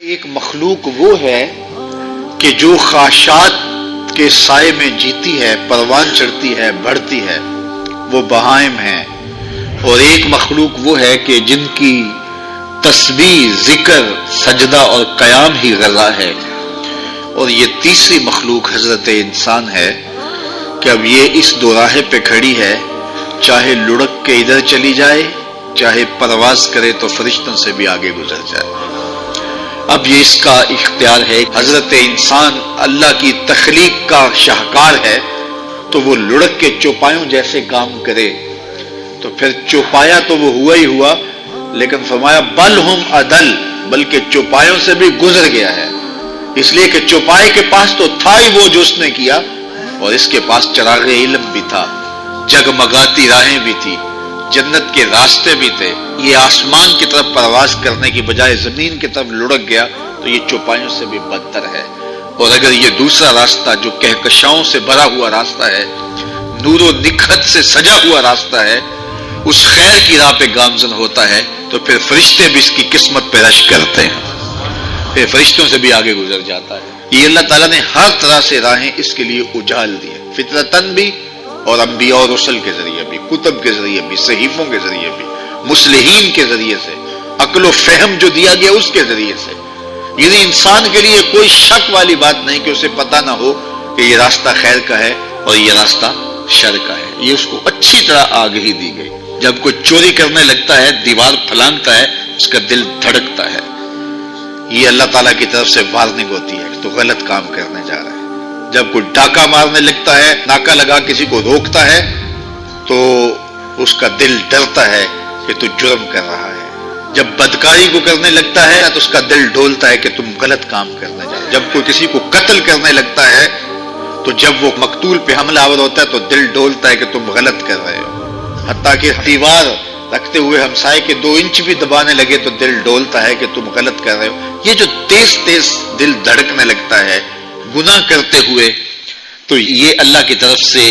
ایک مخلوق وہ ہے کہ جو خواہشات کے سائے میں جیتی ہے، پروان چڑھتی ہے، بڑھتی ہے، وہ بہائم ہیں۔ اور ایک مخلوق وہ ہے کہ جن کی تسبیح، ذکر، سجدہ اور قیام ہی غذا ہے۔ اور یہ تیسری مخلوق حضرت انسان ہے کہ اب یہ اس دوراہے پہ کھڑی ہے، چاہے لڑک کے ادھر چلی جائے، چاہے پرواز کرے تو فرشتوں سے بھی آگے گزر جائے۔ اب یہ اس کا اختیار ہے۔ حضرت انسان اللہ کی تخلیق کا شاہکار ہے، تو وہ لڑک کے چوپایوں جیسے کام کرے تو پھر چوپایا تو وہ ہوا ہی ہوا، لیکن فرمایا بل ہم عدل، بلکہ چوپایوں سے بھی گزر گیا ہے، اس لیے کہ چوپائے کے پاس تو تھا ہی وہ جو اس نے کیا، اور اس کے پاس چراغ علم بھی تھا، جگمگاتی راہیں بھی تھی، جنت کے راستے بھی تھے۔ یہ آسمان کی طرف پرواز کرنے کی بجائے زمین کی طرف لڑک گیا تو یہ چوپایوں سے بھی بدتر ہے۔ اور اگر یہ دوسرا راستہ جو کہکشاؤں سے بھرا ہوا راستہ ہے، نور و نکھت سے سجا ہوا راستہ ہے، اس خیر کی راہ پہ گامزن ہوتا ہے تو پھر فرشتے بھی اس کی قسمت پہ رش کرتے ہیں، پھر فرشتوں سے بھی آگے گزر جاتا ہے۔ یہ اللہ تعالیٰ نے ہر طرح سے راہیں اس کے لیے اجال دی، فطرتاً بھی اور انبیاء اور رسل کے ذریعے بھی، کتب کے ذریعے بھی، صحیفوں کے ذریعے بھی، مصلحین کے ذریعے سے، عقل و فہم جو دیا گیا اس کے ذریعے سے۔ یعنی انسان کے لیے کوئی شک والی بات نہیں کہ اسے پتہ نہ ہو کہ یہ راستہ خیر کا ہے اور یہ راستہ شر کا ہے۔ یہ اس کو اچھی طرح آگہی دی گئی۔ جب کوئی چوری کرنے لگتا ہے، دیوار پھلانگتا ہے، اس کا دل دھڑکتا ہے، یہ اللہ تعالیٰ کی طرف سے وارننگ ہوتی ہے تو غلط کام کرنے جا رہا ہے۔ جب کوئی ڈاکہ مارنے لگتا ہے، ناکہ لگا کسی کو روکتا ہے، تو اس کا دل ڈرتا ہے کہ تو جرم کر رہا ہے۔ جب بدکاری کو کرنے لگتا ہے تو اس کا دل ڈولتا ہے کہ تم غلط کام کرنے جا رہے۔ جب کوئی کسی کو قتل کرنے لگتا ہے تو جب وہ مقتول پہ حملہ آور ہوتا ہے تو دل ڈولتا ہے کہ تم غلط کر رہے ہو۔ حتیٰ کہ دیوار رکھتے ہوئے ہمسائے کے 2 انچ بھی دبانے لگے تو دل ڈولتا ہے کہ تم غلط کر رہے ہو۔ یہ جو تیز تیز دل دھڑکنے لگتا ہے گناہ کرتے ہوئے، تو یہ اللہ کی طرف سے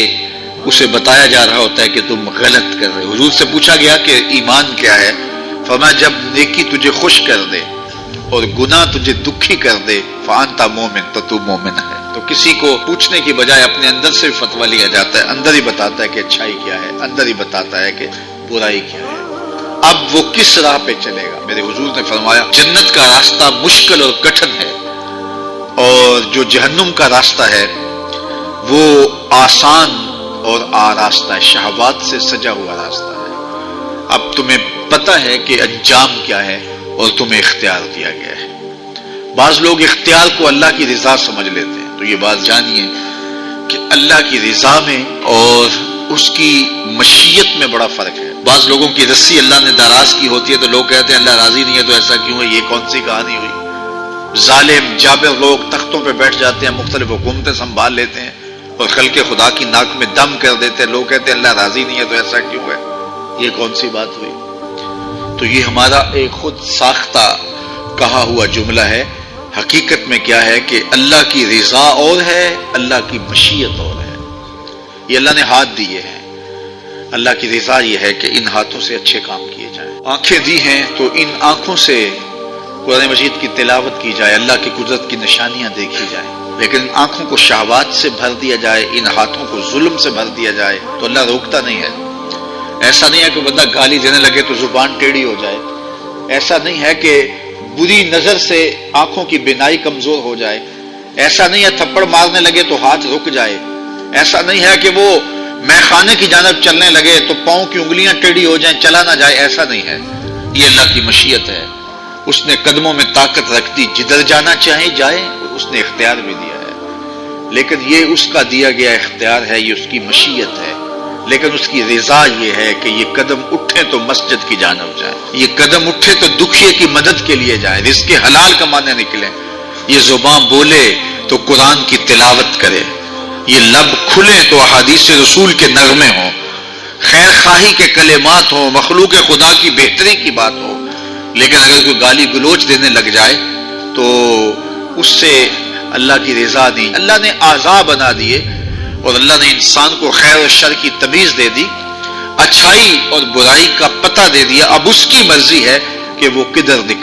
اسے بتایا جا رہا ہوتا ہے کہ تم غلط کر رہے ہو۔ حضور سے پوچھا گیا کہ ایمان کیا ہے؟ فرمایا جب نیکی تجھے خوش کر دے اور گناہ تجھے دکھی کر دے، فانت مومن، تو تو مومن ہے۔ تو کسی کو پوچھنے کی بجائے اپنے اندر سے فتویٰ لیا جاتا ہے، اندر ہی بتاتا ہے کہ اچھائی کیا ہے، اندر ہی بتاتا ہے کہ برائی کیا ہے۔ اب وہ کس راہ پہ چلے گا؟ میرے حضور نے فرمایا جنت کا راستہ مشکل اور کٹھن ہے، اور جو جہنم کا راستہ ہے وہ آسان اور آراستہ ہے، شہوات سے سجا ہوا راستہ ہے۔ اب تمہیں پتہ ہے کہ انجام کیا ہے اور تمہیں اختیار دیا گیا ہے۔ بعض لوگ اختیار کو اللہ کی رضا سمجھ لیتے ہیں، تو یہ بات جانیے کہ اللہ کی رضا میں اور اس کی مشیت میں بڑا فرق ہے۔ بعض لوگوں کی رسی اللہ نے دراز کی ہوتی ہے تو لوگ کہتے ہیں اللہ راضی نہیں ہے تو ایسا کیوں ہے، یہ کون سی کہانی ہوئی۔ ظالم جابر لوگ تختوں پہ بیٹھ جاتے ہیں، مختلف حکومتیں سنبھال لیتے ہیں اور خلق خدا کی ناک میں دم کر دیتے ہیں، لوگ کہتے ہیں اللہ راضی نہیں ہے تو ایسا کیوں ہے، یہ کون سی بات ہوئی۔ تو یہ ہمارا ایک خود ساختہ کہا ہوا جملہ ہے۔ حقیقت میں کیا ہے کہ اللہ کی رضا اور ہے، اللہ کی مشیت اور ہے۔ یہ اللہ نے ہاتھ دیے ہیں، اللہ کی رضا یہ ہے کہ ان ہاتھوں سے اچھے کام کیے جائیں۔ آنکھیں دی ہیں تو ان آنکھوں سے قرآن مجید کی تلاوت کی جائے، اللہ کی قدرت کی نشانیاں دیکھی جائیں، لیکن ان آنکھوں کو شہوات سے بھر دیا جائے، ان ہاتھوں کو ظلم سے بھر دیا جائے تو اللہ روکتا نہیں ہے۔ ایسا نہیں ہے کہ بندہ گالی دینے لگے تو زبان ٹیڑھی ہو جائے، ایسا نہیں ہے کہ بری نظر سے آنکھوں کی بینائی کمزور ہو جائے، ایسا نہیں ہے تھپڑ مارنے لگے تو ہاتھ رک جائے، ایسا نہیں ہے کہ وہ مے خانے کی جانب چلنے لگے تو پاؤں کی انگلیاں ٹیڑھی ہو جائیں، چلا نہ جائے، ایسا نہیں ہے۔ یہ اللہ کی مشیت ہے، اس نے قدموں میں طاقت رکھ دی، جدھر جانا چاہے جائے، اس نے اختیار بھی دیا ہے، لیکن یہ اس کا دیا گیا اختیار ہے، یہ اس کی مشیت ہے، لیکن اس کی رضا یہ ہے کہ یہ قدم اٹھے تو مسجد کی جانب جائے، یہ قدم اٹھے تو دکھیے کی مدد کے لیے جائے، رزق حلال کمانے نکلے، یہ زبان بولے تو قرآن کی تلاوت کرے، یہ لب کھلے تو احادیث رسول کے نغمے ہوں، خیر خواہی کے کلمات ہوں، مخلوق خدا کی بہتری کی بات ہو۔ لیکن اگر کوئی گالی گلوچ دینے لگ جائے تو اس سے اللہ کی رضا نہیں۔ اللہ نے اعضاء بنا دیے اور اللہ نے انسان کو خیر و شر کی تمیز دے دی، اچھائی اور برائی کا پتہ دے دیا، اب اس کی مرضی ہے کہ وہ کدھر نکلے۔